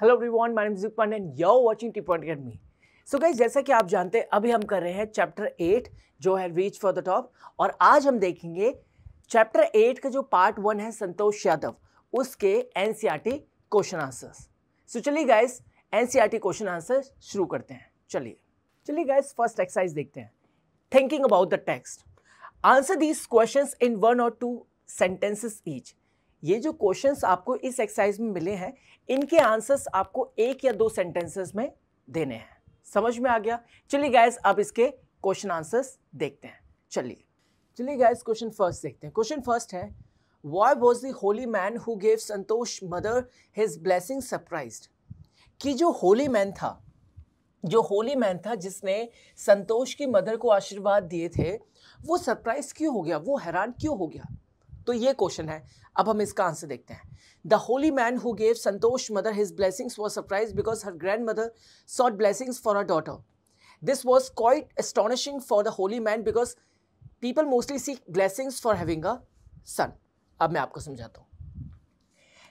Hello everyone, my name is Zupman and you are watching T point academy. So guys, जैसा कि आप जानते हैं अभी हम कर रहे हैं चैप्टर 8 जो है रीच फॉर द टॉप, और आज हम देखेंगे चैप्टर 8 का जो पार्ट 1 है संतोष यादव, उसके एनसीईआरटी क्वेश्चन आंसर्स। सो चलिए गाइस, एनसीईआरटी क्वेश्चन आंसर शुरू करते हैं। चलिए गाइस, फर्स्ट एक्सरसाइज देखते हैं। Thinking about the text, answer these questions in 1 or 2 sentences each. ये जो क्वेश्चंस आपको इस एक्सरसाइज में मिले हैं, इनके आंसर्स आपको 1 या 2 सेंटेंसेस में देने हैं। समझ में आ गया? चलिए गाइस, अब इसके क्वेश्चन आंसर्स देखते हैं। चलिए गाइस, क्वेश्चन फर्स्ट देखते हैं। क्वेश्चन फर्स्ट है, why was the Holi man who gave Santosh mother his blessing surprised. कि जो होली मैन था जिसने संतोष की मदर को आशीर्वाद दिए थे, वो सरप्राइज क्यों हो गया, वो हैरान क्यों हो गया? तो ये क्वेश्चन है। अब हम इसका आंसर देखते हैं। The Holi man who gave Santosh mother his blessings was surprised because her grand mother sought blessings for her daughter. This was quite astonishing for the holy man because people mostly seek blessings for having a son. अब मैं आपको समझाता हूँ।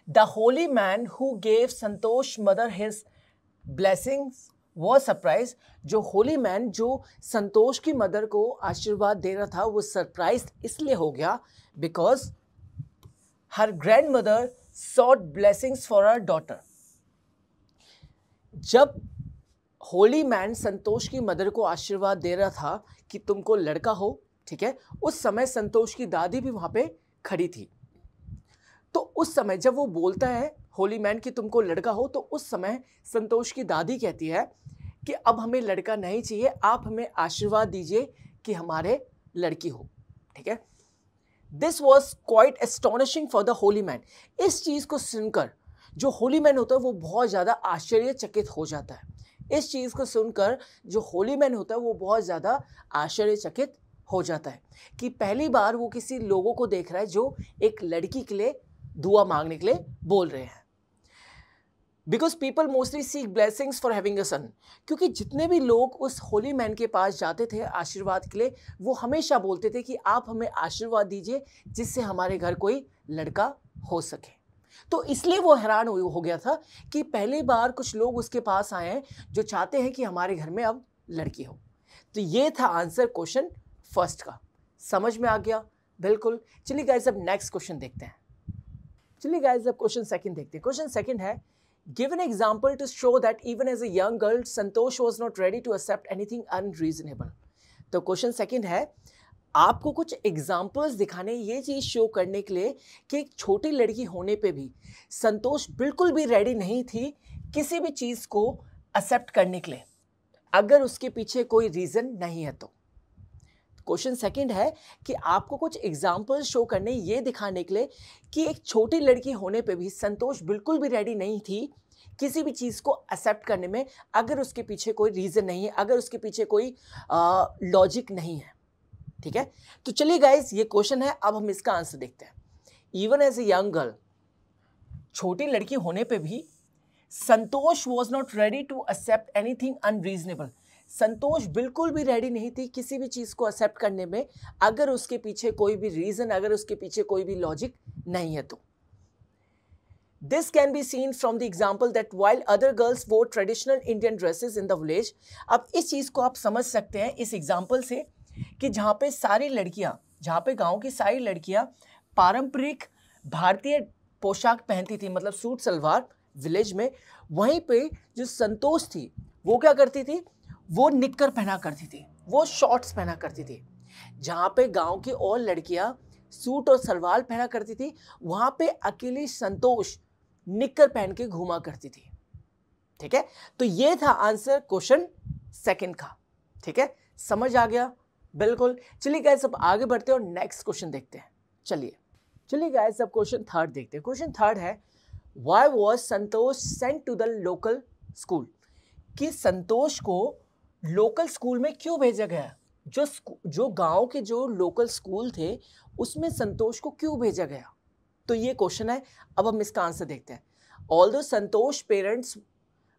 The holy man who gave Santosh mother his blessings was surprised. जो Holi man जो संतोष की mother को आशीर्वाद दे रहा था, वो सरप्राइज इसलिए हो गया because her grand mother sought blessings for her daughter. जब होली मैन संतोष की मदर को आशीर्वाद दे रहा था कि तुमको लड़का हो, ठीक है, उस समय संतोष की दादी भी वहां पे खड़ी थी। तो उस समय जब वो बोलता है होली मैन कि तुमको लड़का हो, तो उस समय संतोष की दादी कहती है कि अब हमें लड़का नहीं चाहिए, आप हमें आशीर्वाद दीजिए कि हमारे लड़की हो। ठीक है, this was quite astonishing for the Holi man. इस चीज को सुनकर जो होली मैन होता है वो बहुत ज्यादा आश्चर्यचकित हो जाता है। इस चीज को सुनकर जो होली मैन होता है वो बहुत ज्यादा आश्चर्यचकित हो जाता है कि पहली बार वो किसी लोगों को देख रहा है जो एक लड़की के लिए दुआ मांगने के लिए बोल रहे हैं। Because people mostly seek blessings for having a son. क्योंकि जितने भी लोग उस होली मैन के पास जाते थे आशीर्वाद के लिए, वो हमेशा बोलते थे कि आप हमें आशीर्वाद दीजिए जिससे हमारे घर कोई लड़का हो सके। तो इसलिए वो हैरान हो गया था कि पहली बार कुछ लोग उसके पास आए हैं जो चाहते हैं कि हमारे घर में अब लड़की हो। तो ये था आंसर क्वेश्चन फर्स्ट का। समझ में आ गया? बिल्कुल। चलिए गाइस, अब नेक्स्ट क्वेश्चन देखते हैं। चलिए गाइस, अब क्वेश्चन सेकंड देखते हैं। क्वेश्चन सेकंड है, give an example to show that even as a young girl Santosh was not ready to accept anything unreasonable. तो क्वेश्चन सेकंड है, आपको कुछ एग्जाम्पल्स दिखाने, ये चीज शो करने के लिए कि एक छोटी लड़की होने पे भी संतोष बिल्कुल भी रेडी नहीं थी किसी भी चीज को एक्सेप्ट करने के लिए, अगर उसके पीछे कोई रीजन नहीं है तो। क्वेश्चन सेकंड है कि आपको कुछ एग्जाम्पल्स शो करने, ये दिखाने के लिए कि एक छोटी लड़की होने पे भी संतोष बिल्कुल भी रेडी नहीं थी किसी भी चीज़ को एक्सेप्ट करने में, अगर उसके पीछे कोई रीज़न नहीं है, अगर उसके पीछे कोई लॉजिक नहीं है। ठीक है, तो चलिए गाइस, ये क्वेश्चन है, अब हम इसका आंसर देखते हैं। Even as a young girl, छोटी लड़की होने पे भी Santosh was not ready to accept anything unreasonable. Santosh बिल्कुल भी रेडी नहीं थी किसी भी चीज को एक्सेप्ट करने में, अगर उसके पीछे कोई भी रीजन, अगर उसके पीछे कोई भी लॉजिक नहीं है तो। This can be seen from the example that while other girls wore traditional Indian dresses in the village. अब इस चीज को आप समझ सकते हैं इस एग्जाम्पल से कि जहाँ पे गाँव की सारी लड़कियां पारंपरिक भारतीय पोशाक पहनती थी, मतलब सूट सलवार विलेज में, वहीं पे जो संतोष थी वो क्या करती थी, वो निक्कर पहना करती थी, वो शॉर्ट्स पहना करती थी। जहाँ पे गांव की और लड़कियां सूट और सलवार पहना करती थी, वहां पे अकेली संतोष निक्कर पहन के घूमा करती थी। ठीक है, तो ये था आंसर क्वेश्चन सेकंड का। ठीक है, समझ आ गया? बिल्कुल। चलिए गाइस, अब आगे बढ़ते हैं और नेक्स्ट क्वेश्चन देखते हैं। चलिए गाइस, अब क्वेश्चन थर्ड देखते हैं। क्वेश्चन थर्ड है, why was Santosh sent to the local school. कि संतोष को लोकल स्कूल में क्यों भेजा गया? जो गांव के जो लोकल स्कूल थे उसमें संतोष को क्यों भेजा गया? तो ये क्वेश्चन है, अब हम इसका आंसर देखते हैं। Although Santosh parents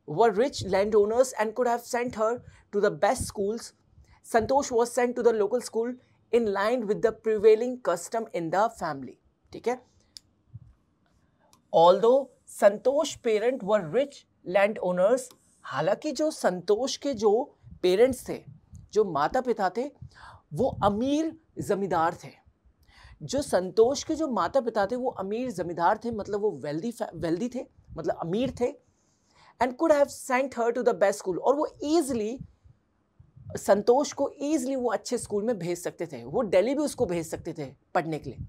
were rich land owners and could have sent her to the best schools, Santosh was sent to the local school in line with the prevailing custom in the family. ठीक है, although Santosh parent were rich land owners. हालांकि जो संतोष के जो parents थे, जो माता पिता थे, वो अमीर जमींदार थे। जो संतोष के जो माता पिता थे वो अमीर जमींदार थे, मतलब वो वेल्दी थे, मतलब अमीर थे। And could have sent her to the best school, और वो ईजिली संतोष को ईजिली वो अच्छे स्कूल में भेज सकते थे, वो दिल्ली भी उसको भेज सकते थे पढ़ने के लिए।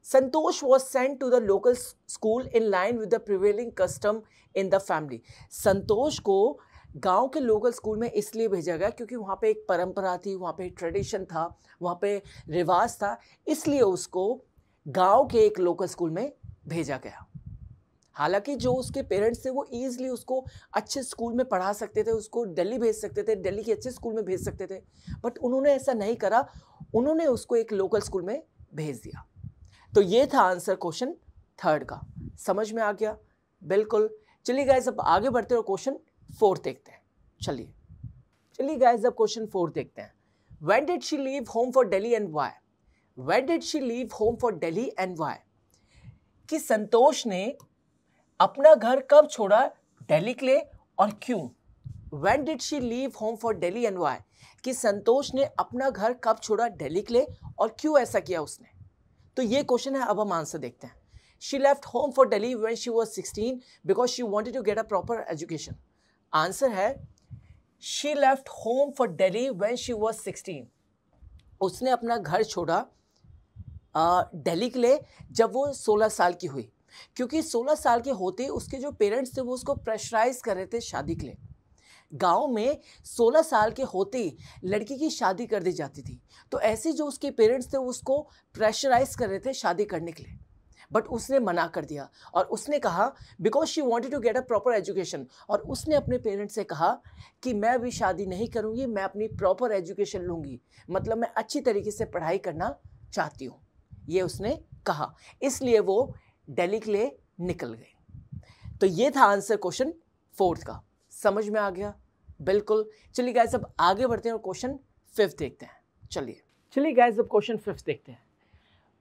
Santosh was sent to the local school in line with the prevailing custom in the family. Santosh को गांव के लोकल स्कूल में इसलिए भेजा गया क्योंकि वहाँ पे एक परंपरा थी, वहाँ पे ट्रेडिशन था, वहाँ पे रिवाज था, इसलिए उसको गांव के एक लोकल स्कूल में भेजा गया। हालांकि जो उसके पेरेंट्स थे वो ईजिली उसको अच्छे स्कूल में पढ़ा सकते थे, उसको दिल्ली भेज सकते थे, दिल्ली के अच्छे स्कूल में भेज सकते थे, बट उन्होंने ऐसा नहीं करा, उन्होंने उसको एक लोकल स्कूल में भेज दिया। तो ये था आंसर क्वेश्चन थर्ड का। समझ में आ गया? बिल्कुल। चलिए गाइस अब आगे बढ़ते हैं और क्वेश्चन फोर्थ देखते हैं। चलिए गाइस अब क्वेश्चन फोर्थ देखते हैं। When did she leave home for Delhi and why? When did she leave home for Delhi and why? कि संतोष ने अपना घर कब छोड़ा दिल्ली के लिए और क्यों? When did she leave home for Delhi and why? कि संतोष ने अपना घर कब छोड़ा दिल्ली के लिए और क्यों ऐसा किया उसने? तो ये क्वेश्चन है, अब हम आंसर देखते हैं। She left home for Delhi when she was 16 because she wanted to get a proper education. Answer है She left home for Delhi when she was 16. उसने अपना घर छोड़ा दिल्ली के लिए जब वो 16 साल की हुई, क्योंकि 16 साल के होते उसके जो पेरेंट्स थे वो उसको प्रेशराइज कर रहे थे शादी के लिए। गांव में 16 साल के होते ही लड़की की शादी कर दी जाती थी, तो ऐसे जो उसके पेरेंट्स थे वो उसको प्रेशराइज कर रहे थे शादी करने के लिए, बट उसने मना कर दिया और उसने कहा because she wanted to get a proper education, और उसने अपने पेरेंट्स से कहा कि मैं अभी शादी नहीं करूँगी, मैं अपनी प्रॉपर एजुकेशन लूँगी, मतलब मैं अच्छी तरीके से पढ़ाई करना चाहती हूँ, ये उसने कहा, इसलिए वो दिल्ली के लिए निकल गई। तो ये था आंसर क्वेश्चन फोर्थ का। समझ में आ गया? बिल्कुल। चलिए गाइस अब आगे बढ़ते हैं और क्वेश्चन फिफ्थ देखते हैं। चलिए गाइस अब क्वेश्चन फिफ्थ देखते हैं।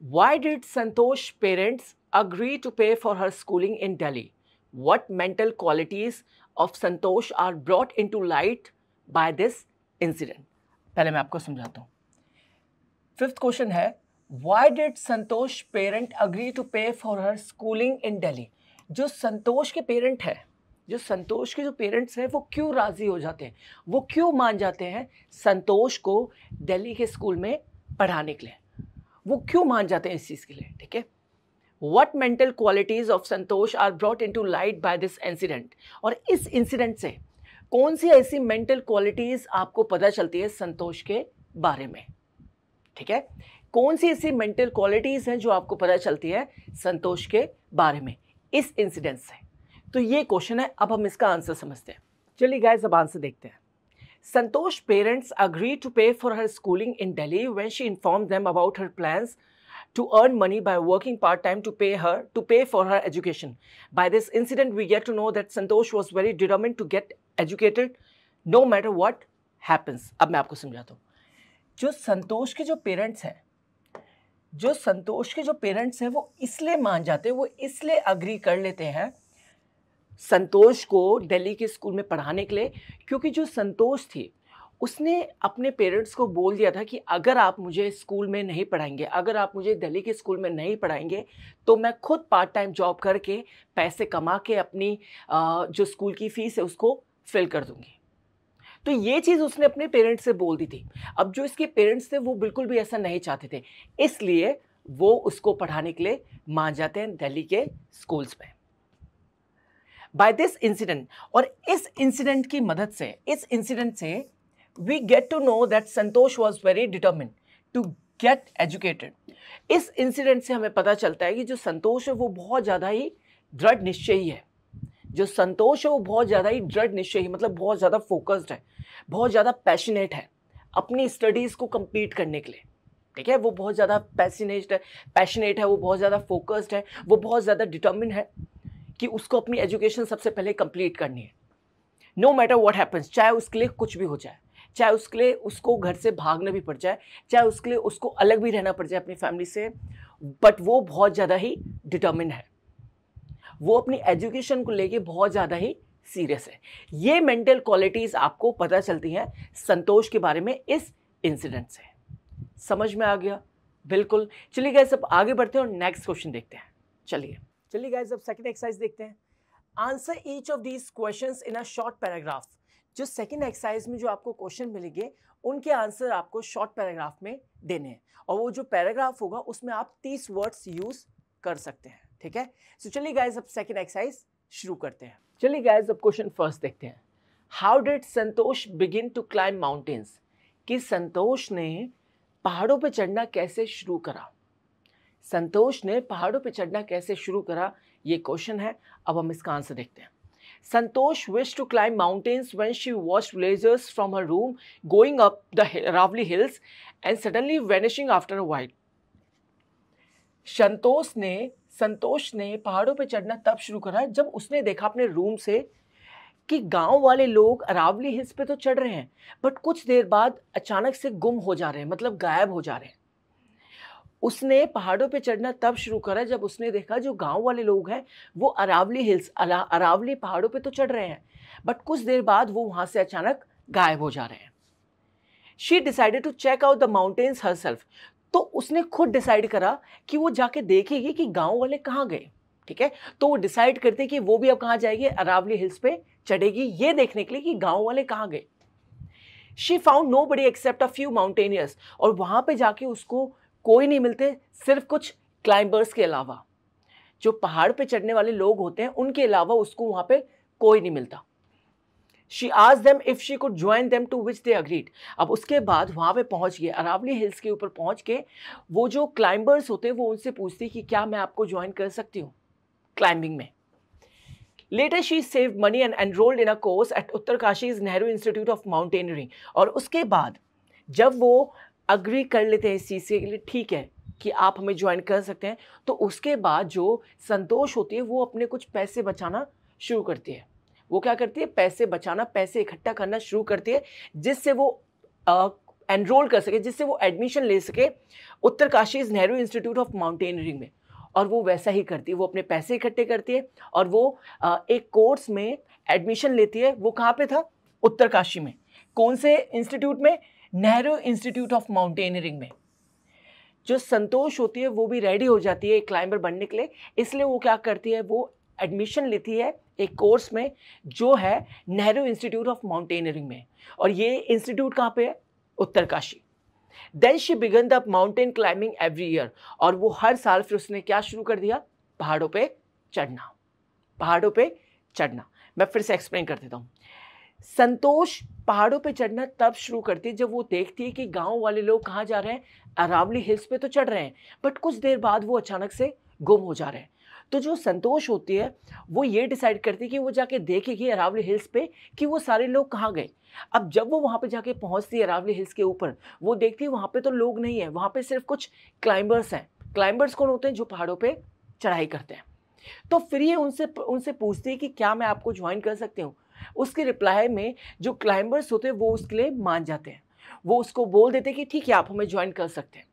Why did Santosh parents agree to pay for her schooling in Delhi? What mental qualities of Santosh are brought into light by this incident? पहले मैं आपको समझाता हूँ। फिफ्थ क्वेश्चन है, Why did Santosh parent agree to pay for her schooling in Delhi? जो संतोष के parent है, जो संतोष के जो पेरेंट्स हैं वो क्यों राजी हो जाते हैं, वो क्यों मान जाते हैं संतोष को दिल्ली के स्कूल में पढ़ाने के लिए, वो क्यों मान जाते हैं इस चीज़ के लिए? ठीक है। What mental qualities of Santosh are brought into light by this incident? और इस इंसिडेंट से कौन सी ऐसी मेंटल क्वालिटीज आपको पता चलती है संतोष के बारे में? ठीक है, कौन सी ऐसी मेंटल क्वालिटीज हैं जो आपको पता चलती है संतोष के बारे में इस इंसिडेंट से? तो ये क्वेश्चन है, अब हम इसका आंसर समझते हैं। चलिए गाइस अब आंसर देखते हैं। Santosh's parents agreed to pay for her schooling in Delhi when she informed them about her plans to earn money by working part-time to pay for her education. By this incident, we get to know that Santosh was very determined to get educated, no matter what happens. अब मैं आपको समझाता हूँ। जो संतोष के जो parents हैं वो इसलिए मान जाते हैं, वो इसलिए अग्री कर लेते हैं संतोष को दिल्ली के स्कूल में पढ़ाने के लिए, क्योंकि जो संतोष थी उसने अपने पेरेंट्स को बोल दिया था कि अगर आप मुझे स्कूल में नहीं पढ़ाएंगे, अगर आप मुझे दिल्ली के स्कूल में नहीं पढ़ाएंगे तो मैं खुद पार्ट टाइम जॉब करके पैसे कमा के अपनी जो स्कूल की फ़ीस है उसको फिल कर दूंगी। तो ये चीज़ उसने अपने पेरेंट्स से बोल दी थी। अब जो इसके पेरेंट्स थे वो बिल्कुल भी ऐसा नहीं चाहते थे, इसलिए वो उसको पढ़ाने के लिए मान जाते हैं दिल्ली के स्कूल्स में। बाय दिस इंसिडेंट, और इस इंसिडेंट की मदद से, इस इंसिडेंट से we get to know that Santosh was very determined to get educated. इस इंसिडेंट से हमें पता चलता है कि जो संतोष है वो बहुत ज़्यादा ही दृढ़ निश्चयी है। जो संतोष है वो बहुत ज़्यादा ही दृढ़ निश्चयी, मतलब बहुत ज़्यादा फोकस्ड है, बहुत ज़्यादा पैशनेट है अपनी स्टडीज़ को कंप्लीट करने के लिए। ठीक है, वो बहुत ज़्यादा पैशनेट है, वो बहुत ज़्यादा फोकस्ड है, वो बहुत ज़्यादा डिटर्मिन है कि उसको अपनी एजुकेशन सबसे पहले कंप्लीट करनी है। नो मैटर व्हाट हैपन्स, चाहे उसके लिए कुछ भी हो जाए, चाहे उसके लिए उसको घर से भागना भी पड़ जाए, चाहे उसके लिए उसको अलग भी रहना पड़ जाए अपनी फैमिली से, बट वो बहुत ज़्यादा ही डिटर्मिन है। वो अपनी एजुकेशन को लेके बहुत ज़्यादा ही सीरियस है। ये मेंटल क्वालिटीज आपको पता चलती हैं संतोष के बारे में इस इंसिडेंट से। समझ में आ गया? बिल्कुल। चलिए गाइस अब आगे बढ़ते हैं और नेक्स्ट क्वेश्चन देखते हैं। चलिए गाइस अब सेकंड एक्सरसाइज देखते हैं। Answer each of these questions in a short paragraph. जो सेकंड एक्सरसाइज में जो आपको क्वेश्चन मिलेंगे उनके आंसर आपको शॉर्ट पैराग्राफ में देने हैं, और वो जो पैराग्राफ होगा उसमें आप 30 वर्ड्स यूज कर सकते हैं। ठीक है, सो चलिए गाइस अब सेकंड एक्सरसाइज शुरू करते हैं। चलिए गाइस अब क्वेश्चन फर्स्ट देखते हैं। How did Santosh begin to climb mountains? कि संतोष ने पहाड़ों पे चढ़ना कैसे शुरू करा? संतोष ने पहाड़ों पे चढ़ना कैसे शुरू करा, ये क्वेश्चन है। अब हम इसका आंसर देखते हैं। Santosh wish to climb mountains when she watched villagers from her room going up the Aravalli hills and suddenly vanishing after a while. Santosh ने पहाड़ों पे चढ़ना तब शुरू करा जब उसने देखा अपने रूम से कि गांव वाले लोग अरावली हिल्स पे तो चढ़ रहे हैं, बट कुछ देर बाद अचानक से गुम हो जा रहे हैं, मतलब गायब हो जा रहे हैं। उसने पहाड़ों पे चढ़ना तब शुरू करा जब उसने देखा जो गांव वाले लोग हैं वो अरावली पहाड़ों पे तो चढ़ रहे हैं, बट कुछ देर बाद वो वहां से अचानक गायब हो जा रहे हैं। She decided to check out the mountains herself. तो उसने खुद डिसाइड करा कि वो जाके देखेगी कि गांव वाले कहाँ गए। ठीक है, तो वो डिसाइड करते कि वो भी अब कहाँ जाएगी, अरावली हिल्स पे चढ़ेगी, ये देखने के लिए कि गांव वाले कहाँ गए। She found nobody except a few mountaineers. और वहां पे जाके उसको कोई नहीं मिलते, सिर्फ कुछ क्लाइंबर्स के अलावा। जो पहाड़ पे चढ़ने वाले लोग होते हैं उनके अलावा उसको वहां पे कोई नहीं मिलता। She asked them if she could join them, to which they agreed. अब उसके बाद वहां पे पहुंच गए, अरावली हिल्स के ऊपर पहुंच के वो जो क्लाइंबर्स होते हैं वो उनसे पूछती कि क्या मैं आपको ज्वाइन कर सकती हूँ क्लाइंबिंग में। Later she saved money and enrolled in a course at Uttarkashi's Nehru institute of mountaineering. और उसके बाद जब वो अग्री कर लेते हैं इस चीज़ के लिए, ठीक है कि आप हमें ज्वाइन कर सकते हैं, तो उसके बाद जो संतोष होती है वो अपने कुछ पैसे बचाना शुरू करती है। वो क्या करती है, पैसे बचाना, पैसे इकट्ठा करना शुरू करती है, जिससे वो एनरोल कर सके, जिससे वो एडमिशन ले सके उत्तरकाशी's नेहरू इंस्टीट्यूट ऑफ माउंटेनियरिंग में। और वो वैसा ही करती है, वो अपने पैसे इकट्ठे करती है और वो एक कोर्स में एडमिशन लेती है। वो कहाँ पे था, उत्तरकाशी में। कौन से इंस्टीट्यूट में, नेहरू इंस्टीट्यूट ऑफ माउंटेनियरिंग में। जो संतोष होती है वो भी रेडी हो जाती है एक क्लाइंबर बनने के लिए, इसलिए वो क्या करती है, वो एडमिशन लेती है एक कोर्स में जो है नेहरू इंस्टीट्यूट ऑफ माउंटेनियरिंग में। और ये इंस्टीट्यूट कहाँ पे है, Uttarkashi. Then she began the mountain climbing every year. और वो हर साल फिर उसने क्या शुरू कर दिया, पहाड़ों पे चढ़ना, पहाड़ों पे चढ़ना। मैं फिर से एक्सप्लेन कर देता हूँ। संतोष पहाड़ों पे चढ़ना तब शुरू करती है जब वो देखती है कि गांव वाले लोग कहाँ जा रहे हैं, अरावली हिल्स पे तो चढ़ रहे हैं, बट कुछ देर बाद वो अचानक से गुम हो जा रहे हैं। तो जो संतोष होती है वो ये डिसाइड करती है कि वो जाके देखेगी अरावली हिल्स पे कि वो सारे लोग कहाँ गए। अब जब वो वहाँ पे जाके पहुँचती है अरावली हिल्स के ऊपर, वो देखती है वहाँ पे तो लोग नहीं है, वहाँ पे सिर्फ कुछ क्लाइंबर्स हैं। क्लाइंबर्स कौन होते हैं, जो पहाड़ों पे चढ़ाई करते हैं। तो फिर ये उनसे पूछती है कि क्या मैं आपको ज्वाइन कर सकती हूँ। उसके रिप्लाई में जो क्लाइंबर्स होते हैं वो उसके लिए मान जाते हैं, वो उसको बोल देते हैं कि ठीक है आप हमें ज्वाइन कर सकते हैं।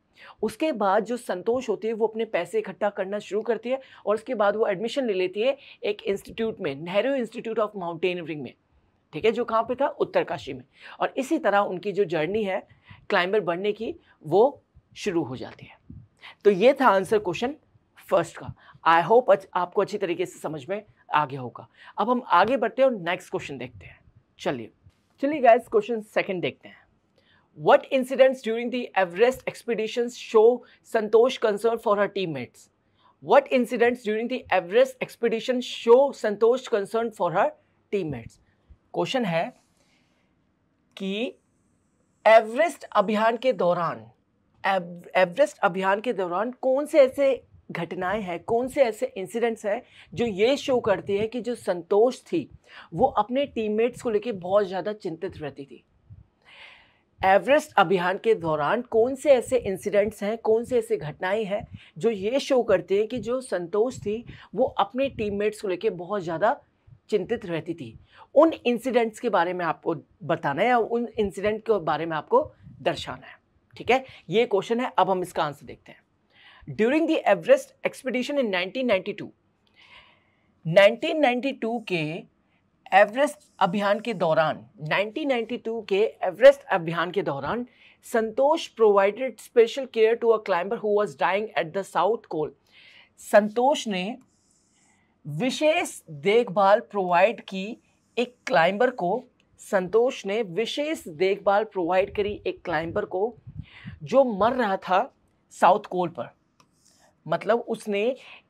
उसके बाद जो संतोष होती है वो अपने पैसे इकट्ठा करना शुरू करती है और उसके बाद वो एडमिशन ले लेती है एक इंस्टीट्यूट में, नेहरू इंस्टीट्यूट ऑफ माउंटेनियरिंग में। ठीक है, जो कहाँ पे था, उत्तरकाशी में। और इसी तरह उनकी जो जर्नी है क्लाइंबर बनने की वो शुरू हो जाती है। तो ये था आंसर क्वेश्चन फर्स्ट का। आई होप आपको अच्छी तरीके से समझ में आ गया होगा। अब हम आगे बढ़ते हैं और नेक्स्ट क्वेश्चन देखते हैं। चलिए गाइस क्वेश्चन सेकंड देखते हैं। What incidents during the Everest expeditions show Santosh concern for her teammates? What incidents during the Everest expedition show Santosh concern for her teammates? Question है कि एवरेस्ट अभियान के दौरान कौन से ऐसे घटनाएं हैं, कौन से ऐसे इंसिडेंट्स हैं जो ये शो करती है कि जो संतोष थी वो अपने टीममेट्स को लेकर बहुत ज़्यादा चिंतित रहती थी। एवरेस्ट अभियान के दौरान कौन से ऐसे इंसिडेंट्स हैं, कौन से ऐसे घटनाएं हैं जो ये शो करते हैं कि जो संतोष थी वो अपने टीममेट्स को लेकर बहुत ज़्यादा चिंतित रहती थी। उन इंसिडेंट्स के बारे में आपको बताना है, उन इंसिडेंट के बारे में आपको दर्शाना है। ठीक है, ये क्वेश्चन है। अब हम इसका आंसर देखते हैं। ड्यूरिंग द एवरेस्ट एक्सपीडिशन इन 1992 के एवरेस्ट अभियान के दौरान 1992 के एवरेस्ट अभियान के दौरान Santosh provided special care to a climber who was dying at the south pole. Santosh ने विशेष देखभाल प्रोवाइड की एक क्लाइंबर को, संतोष ने विशेष देखभाल प्रोवाइड करी एक क्लाइंबर को जो मर रहा था साउथ पोल पर। मतलब उसने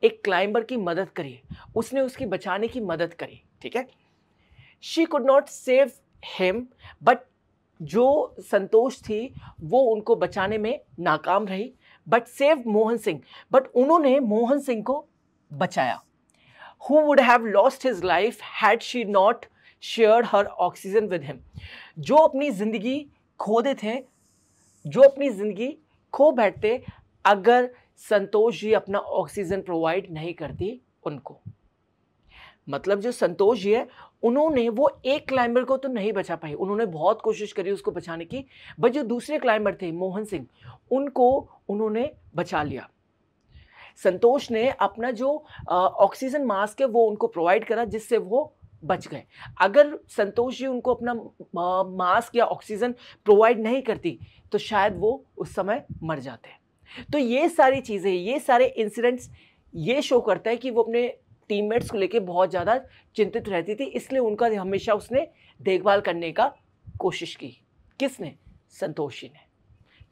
एक क्लाइंबर की मदद करी, उसने उसकी बचाने की मदद करी, ठीक है। She could not save him, but जो संतोष थी वो उनको बचाने में नाकाम रही, but save Mohan Singh, but उन्होंने मोहन सिंह को बचाया। Who would have lost his life had she not shared her oxygen with him? जो अपनी जिंदगी खो देते थे, जो अपनी जिंदगी खो बैठते अगर संतोष जी अपना ऑक्सीजन प्रोवाइड नहीं करती उनको। मतलब जो संतोष जी है उन्होंने वो एक क्लाइंबर को तो नहीं बचा पाई, उन्होंने बहुत कोशिश करी उसको बचाने की, बट जो दूसरे क्लाइंबर थे मोहन सिंह उनको उन्होंने बचा लिया। संतोष ने अपना जो ऑक्सीजन मास्क है वो उनको प्रोवाइड करा जिससे वो बच गए। अगर संतोष जी उनको अपना मास्क या ऑक्सीजन प्रोवाइड नहीं करती तो शायद वो उस समय मर जाते। तो ये सारी चीज़ें, ये सारे इंसिडेंट्स ये शो करता है कि वो अपने टीममेट्स को लेके बहुत ज़्यादा चिंतित रहती थी, इसलिए उनका हमेशा उसने देखभाल करने का कोशिश की। किसने? संतोष जी ने।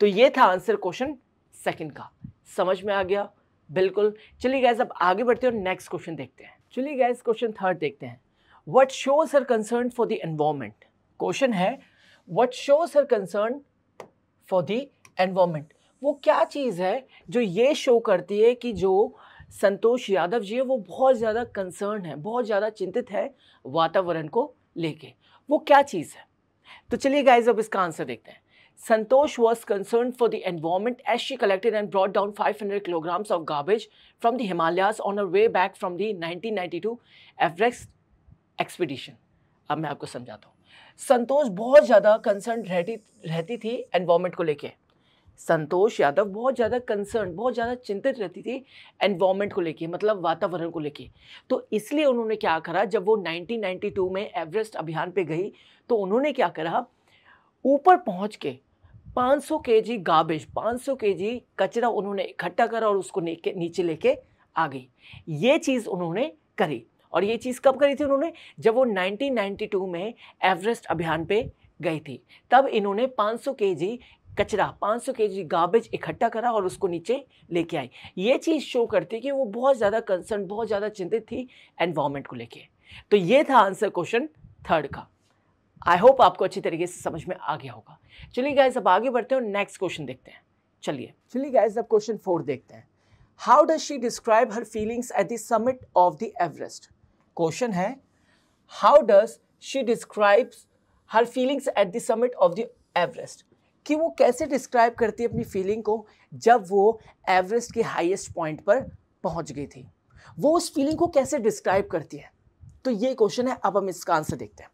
तो ये था आंसर क्वेश्चन सेकंड का। समझ में आ गया? बिल्कुल। चलिए गाइस अब आगे बढ़ते हैं और नेक्स्ट क्वेश्चन देखते हैं। चलिए गाइस क्वेश्चन थर्ड देखते हैं। What shows her concern for the environment? Question है what shows her concern for the environment. वो क्या चीज़ है जो ये शो करती है कि जो संतोष यादव जी है वो बहुत ज़्यादा कंसर्न है, बहुत ज़्यादा चिंतित है वातावरण को लेके। वो क्या चीज़ है? तो चलिए गाइस अब इसका आंसर देखते हैं। Santosh was concerned for the environment as she collected and brought down 500 kilograms of garbage from the Himalayas on her way back from the 1992 Everest expedition. अब मैं आपको समझाता हूँ। संतोष बहुत ज़्यादा कंसर्न रहती थी एनवायरमेंट को लेके। संतोष यादव बहुत ज़्यादा कंसर्न, बहुत ज़्यादा चिंतित रहती थी एनवायरमेंट को लेके, मतलब वातावरण को लेके। तो इसलिए उन्होंने क्या करा, जब वो 1992 में एवरेस्ट अभियान पे गई तो उन्होंने क्या करा, ऊपर पहुँच के 500 केजी गार्बेज, 500 केजी कचरा उन्होंने इकट्ठा करा और उसको नीचे लेके आ गई। ये चीज़ उन्होंने करी। और ये चीज़ कब करी थी उन्होंने? जब वो 1992 में एवरेस्ट अभियान पे गई थी, तब इन्होंने 500 केजी कचरा, 500 केजी गार्बेज इकट्ठा करा और उसको नीचे लेके आई। ये चीज़ शो करती है कि वो बहुत ज़्यादा कंसर्न, बहुत ज़्यादा चिंतित थी एनवायरमेंट को लेके। तो ये था आंसर क्वेश्चन थर्ड का। आई होप आपको अच्छी तरीके से समझ में आ गया होगा। चलिए गाइस अब आगे बढ़ते हैं और नेक्स्ट क्वेश्चन देखते हैं। चलिए गाइस अब क्वेश्चन 4 देखते हैं। How does she describe her feelings at the summit of the Everest? Question है how does she describes her feelings at the summit of the Everest, कि वो कैसे डिस्क्राइब करती है अपनी फीलिंग को जब वो एवरेस्ट के हाईएस्ट पॉइंट पर पहुंच गई थी। वो उस फीलिंग को कैसे डिस्क्राइब करती है, तो ये क्वेश्चन है। अब हम इसका आंसर देखते हैं।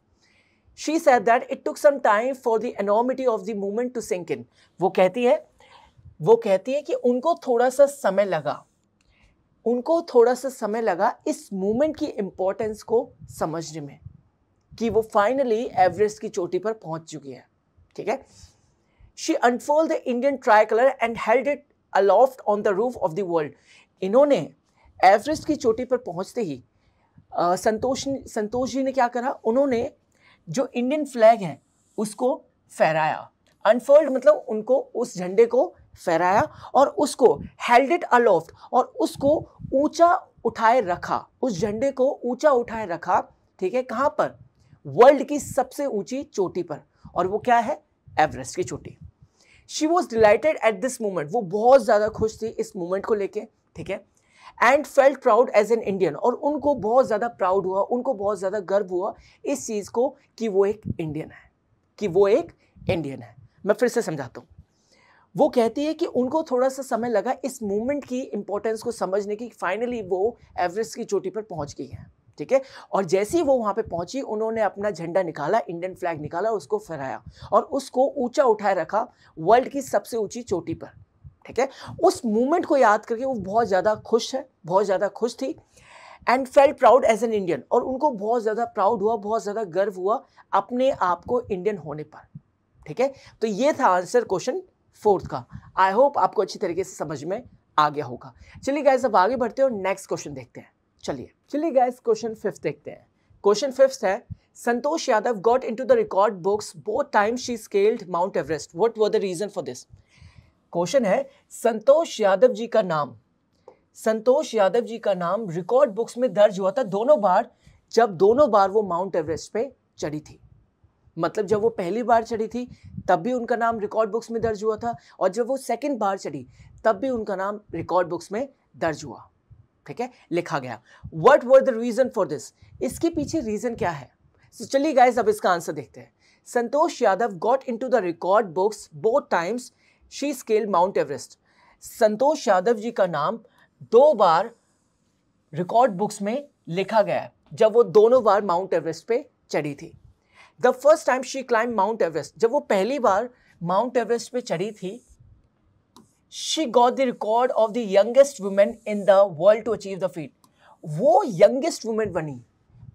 She said that it took some time for the enormity of the movement to sink in. वो कहती है कि उनको थोड़ा सा समय लगा इस मूवमेंट की इम्पोर्टेंस को समझने में, कि वो फाइनली एवरेस्ट की चोटी पर पहुंच चुकी है। ठीक है। She unfurled the Indian tricolor and held it aloft on the roof of the world. इन्होंने एवरेस्ट की चोटी पर पहुंचते ही संतोष जी ने क्या करा, उन्होंने जो इंडियन फ्लैग है उसको फहराया। अनफोल्ड मतलब उनको उस झंडे को फहराया और उसको हेल्ड इट अलोफ्ट, और उसको ऊंचा उठाए रखा, उस झंडे को ऊंचा उठाए रखा। ठीक है। कहाँ पर? वर्ल्ड की सबसे ऊंची चोटी पर, और वो क्या है? एवरेस्ट की चोटी। She was dilated at this moment, वो बहुत ज़्यादा खुश थी इस मोमेंट को लेके। ठीक है। And felt proud as an Indian, और उनको बहुत ज़्यादा प्राउड हुआ, उनको बहुत ज़्यादा गर्व हुआ इस चीज़ को कि वो एक इंडियन है, मैं फिर से समझाता हूँ। वो कहती है कि उनको थोड़ा सा समय लगा इस मूवमेंट की इंपॉर्टेंस को समझने की, फाइनली वो एवरेस्ट की चोटी पर पहुँच गई है। ठीक है। और जैसे ही वो वहाँ पे पहुँची, उन्होंने अपना झंडा निकाला, इंडियन फ्लैग निकाला, उसको फहराया और उसको ऊंचा उठाए रखा वर्ल्ड की सबसे ऊंची चोटी पर। ठीक है। उस मूवमेंट को याद करके वो बहुत ज़्यादा खुश थी। And felt proud as an Indian, और उनको बहुत ज़्यादा प्राउड हुआ, बहुत ज़्यादा गर्व हुआ अपने आप को इंडियन होने पर। ठीक है, तो ये था आंसर क्वेश्चन 4 का। आई होप आपको अच्छी तरीके से समझ में आ गया होगा। चलिए गाइस अब आगे बढ़ते हैं और नेक्स्ट क्वेश्चन देखते हैं। चलिए गाइस क्वेश्चन 5 देखते हैं। क्वेश्चन 5 है, Santosh Yadav got into the record books both times she scaled Mount Everest, what were the reason for this. Question है, संतोष यादव जी का नाम रिकॉर्ड बुक्स में दर्ज हुआ था दोनों बार, जब दोनों बार वो माउंट एवरेस्ट पे चढ़ी थी। मतलब जब वो पहली बार चढ़ी थी तब भी उनका नाम रिकॉर्ड बुक्स में दर्ज हुआ था, और जब वो सेकंड बार चढ़ी तब भी उनका नाम रिकॉर्ड बुक्स में दर्ज हुआ। ठीक है, लिखा गया। What were the reason for this, इसके पीछे रीजन क्या है। तो चलिए गाइस अब इसका आंसर देखते हैं। Santosh Yadav got into the record books both times she scaled Mount Everest. Santosh Yadav ji का नाम 2 बार रिकॉर्ड बुक्स में लिखा गया है, जब वो दोनों बार माउंट एवरेस्ट पे चढ़ी थी। The first time she climb Mount Everest, जब वो पहली बार माउंट एवरेस्ट पे चढ़ी थी, she got the record of the youngest women in the world to achieve the feat. वो यंगेस्ट वुमेन बनी,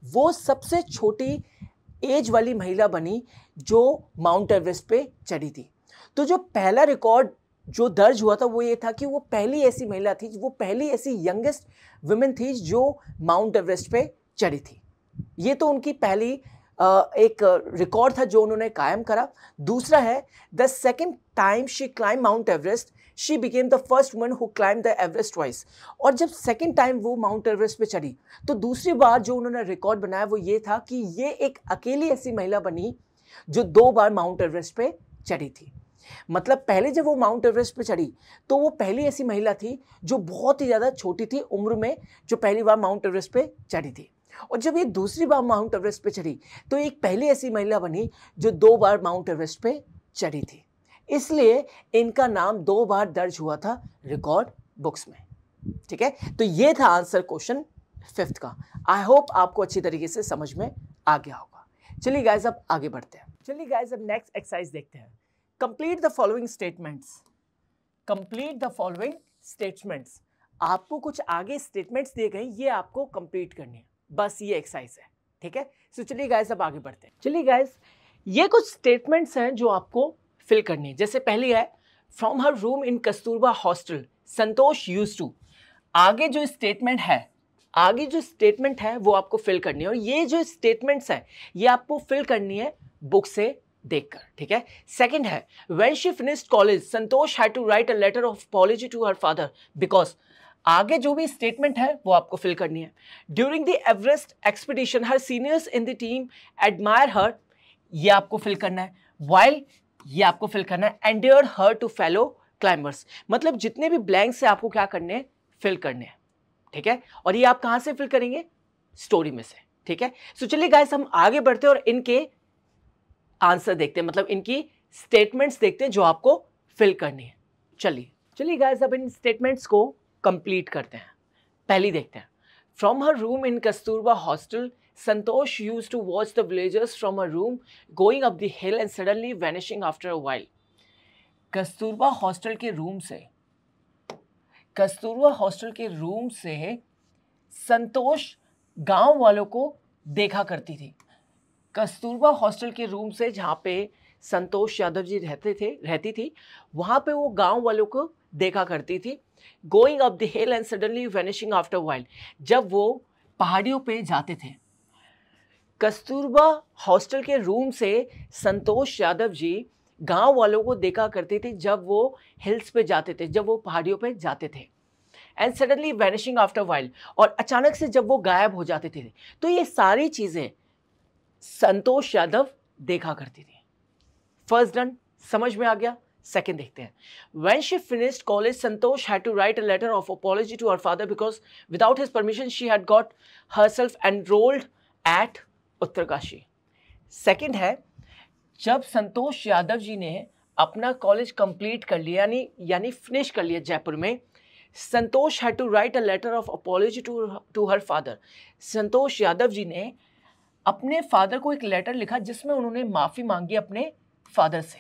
वो सबसे छोटी एज वाली महिला बनी जो माउंट एवरेस्ट पे चढ़ी थी। तो जो पहला रिकॉर्ड जो दर्ज हुआ था वो ये था कि वो पहली ऐसी महिला थी, वो पहली ऐसी यंगेस्ट वुमेन थी जो माउंट एवरेस्ट पे चढ़ी थी। ये तो उनकी पहली एक रिकॉर्ड था जो उन्होंने कायम करा। दूसरा है, the second time she climb Mount Everest she became the first woman who climb the Everest twice. और जब सेकेंड टाइम वो माउंट एवरेस्ट पे चढ़ी तो दूसरी बार जो उन्होंने रिकॉर्ड बनाया वो ये था कि ये एक अकेली ऐसी महिला बनी जो 2 बार माउंट एवरेस्ट पे चढ़ी थी। मतलब पहले जब वो माउंट एवरेस्ट पे चढ़ी तो वो पहली ऐसी महिला थी जो बहुत ही ज़्यादा छोटी थी उम्र में, जो पहली बार माउंट एवरेस्ट पे चढ़ी थी। और जब ये दूसरी बार माउंट एवरेस्ट पे चढ़ी तो एक पहली ऐसी महिला बनी जो 2 बार माउंट एवरेस्ट पे चढ़ी थी। इसलिए इनका नाम 2 बार दर्ज हुआ था रिकॉर्ड बुक्स में। ठीक है, तो ये था आंसर क्वेश्चन 5 का। आई होप आपको अच्छी तरीके से समझ में आ गया होगा। चलिए गाइस अब आगे बढ़ते हैं। चलिए गाइस अब नेक्स्ट एक्सरसाइज देखते हैं। Complete the following statements. Complete the following statements. आपको कुछ आगे स्टेटमेंट्स दिए गए, ये आपको कंप्लीट करनी है, बस ये एक्सरसाइज है। ठीक है, सो चलिए गाइस अब आगे बढ़ते हैं। चलिए गाइस, ये कुछ स्टेटमेंट्स हैं जो आपको फिल करनी है। जैसे पहली है, from her room in Kasturba hostel Santosh used to. आगे जो स्टेटमेंट है वो आपको फिल करनी है, और ये जो स्टेटमेंट्स हैं ये आपको फिल करनी है बुक से देखकर। ठीक है, सेकंड है, when she finished college Santosh had to write a letter of apology to her father because. आगे जो भी स्टेटमेंट है वो आपको फिल करनी है। During the Everest expedition her seniors in the team admire हर, ये आपको फिल करना है। वाइल, ये आपको फिल करना है। एंडेयर्ड हर टू फेलो क्लाइंबर्स, मतलब जितने भी ब्लैंक्स से आपको क्या करने हैं, फिल करने हैं। ठीक है, और ये आप कहां से फिल करेंगे, स्टोरी में से। ठीक है, सो चलिए गाइस हम आगे बढ़ते हैं और इनके आंसर देखते हैं, मतलब इनकी स्टेटमेंट्स देखते हैं जो आपको फिल करनी है। चलिए गाइस अब इन स्टेटमेंट्स को कंप्लीट करते हैं। पहली देखते हैं, from her room in Kasturba hostel Santosh used to watch the villagers from her room going up the hill and suddenly vanishing after a while. Kasturba hostel के रूम से संतोष गांव वालों को देखा करती थी। कस्तूरबा हॉस्टल के रूम से जहाँ पे संतोष यादव जी रहती थी वहाँ पे वो गांव वालों को देखा करती थी। Going up the hill and suddenly vanishing after while, जब वो पहाड़ियों पे जाते थे। कस्तूरबा हॉस्टल के रूम से संतोष यादव जी गांव वालों को देखा करती थी जब वो हिल्स पे जाते थे, जब वो पहाड़ियों पे जाते थे। And suddenly vanishing after while, और अचानक से जब वो गायब हो जाते थे। तो ये सारी चीज़ें संतोष यादव देखा करती थी। फर्स्ट डन, समझ में आ गया। सेकंड देखते हैं, when she finished college Santosh had to write a letter of apology to her father because without his permission she had got herself enrolled at Uttarkashi. Second है, जब संतोष यादव जी ने अपना कॉलेज कंप्लीट कर लिया यानी फिनिश कर लिया जयपुर में, Santosh had to write a letter of apology to her father. Santosh Yadav ji ने अपने फादर को एक लेटर लिखा जिसमें उन्होंने माफ़ी मांगी अपने फादर से।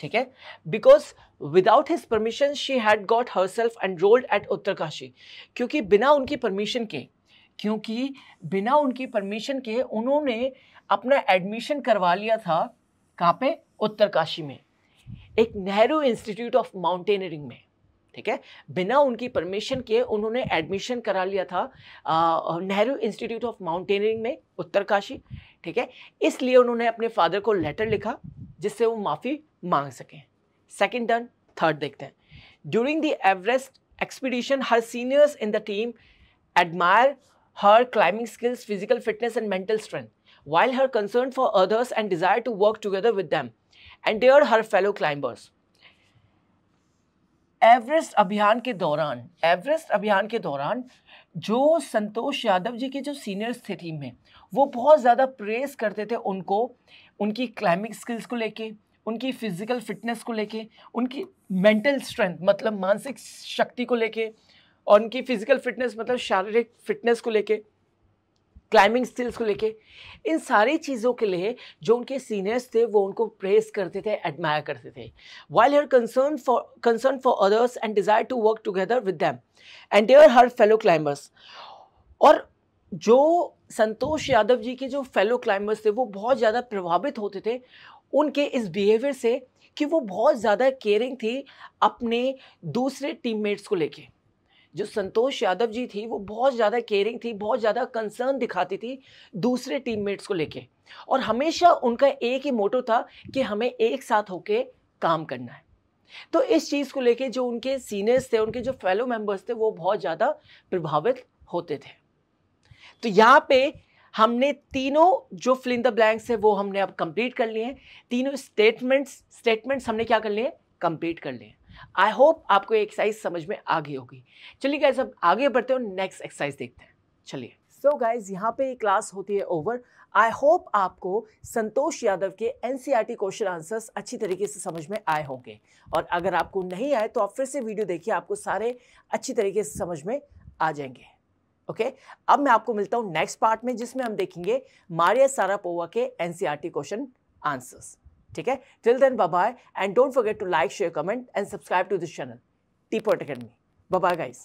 ठीक है, because without his permission she had got herself enrolled at Uttarkashi, क्योंकि बिना उनकी परमिशन के क्योंकि बिना उनकी परमिशन के उन्होंने अपना एडमिशन करवा लिया था कहाँ पे, उत्तरकाशी में, एक नेहरू इंस्टीट्यूट ऑफ माउंटेनियरिंग में, ठीक है। बिना उनकी परमिशन के उन्होंने एडमिशन करा लिया था नेहरू इंस्टीट्यूट ऑफ माउंटेनियरिंग में, उत्तरकाशी, ठीक है। इसलिए उन्होंने अपने फादर को लेटर लिखा जिससे वो माफ़ी मांग सकें। सेकंड डन, थर्ड देखते हैं। During the Everest expedition her seniors in the team admire her climbing skills, physical fitness and mental strength, while her concern for others and desire to work together with them endeared her fellow climbers. Everest अभियान के दौरान जो संतोष यादव जी के जो seniors थे team में, वो बहुत ज़्यादा प्रेस करते थे उनको, उनकी क्लाइंबिंग स्किल्स को लेके, उनकी फिजिकल फिटनेस को लेके, उनकी मेंटल स्ट्रेंथ मतलब मानसिक शक्ति को लेके, और उनकी फिजिकल फिटनेस मतलब शारीरिक फिटनेस को लेके, क्लाइंबिंग स्किल्स को लेके, इन सारी चीज़ों के लिए जो उनके सीनियर्स थे वो उनको प्रेस करते थे, एडमायर करते थे। While her concern for others and desire to work together with them and there her fellow climbers. और जो संतोष यादव जी के जो फेलो क्लाइंबर्स थे वो बहुत ज़्यादा प्रभावित होते थे उनके इस बिहेवियर से कि वो बहुत ज़्यादा केयरिंग थी अपने दूसरे टीममेट्स को लेके। जो संतोष यादव जी थी वो बहुत ज़्यादा केयरिंग थी, बहुत ज़्यादा कंसर्न दिखाती थी दूसरे टीममेट्स को लेके, और हमेशा उनका एक ही मोटो था कि हमें एक साथ होके काम करना है। तो इस चीज़ को लेके जो उनके सीनियर्स थे, उनके जो फेलो मेंबर्स थे, वो बहुत ज़्यादा प्रभावित होते थे। तो यहाँ पे हमने तीनों जो फिल इन द ब्लैंक्स है वो हमने अब कंप्लीट कर लिए हैं। तीनों स्टेटमेंट्स हमने क्या कर लिए, कंप्लीट कर लिए। आई होप आपको ये एक्सरसाइज समझ में आ गई होगी। चलिए गाइस अब आगे बढ़ते हैं, नेक्स्ट एक्सरसाइज देखते हैं। चलिए सो गाइस यहाँ पे क्लास होती है ओवर। आई होप आपको संतोष यादव के एनसीईआरटी क्वेश्चन आंसर्स अच्छी तरीके से समझ में आए होंगे, और अगर आपको नहीं आए तो आप फिर से वीडियो देखिए, आपको सारे अच्छी तरीके से समझ में आ जाएंगे। ओके अब मैं आपको मिलता हूँ नेक्स्ट पार्ट में जिसमें हम देखेंगे मारिया सारापोवा के एनसीईआरटी क्वेश्चन आंसर्स। ठीक है, till then bye bye and don't forget to like, share, comment and subscribe to this channel T-Pot Academy. Bye bye guys.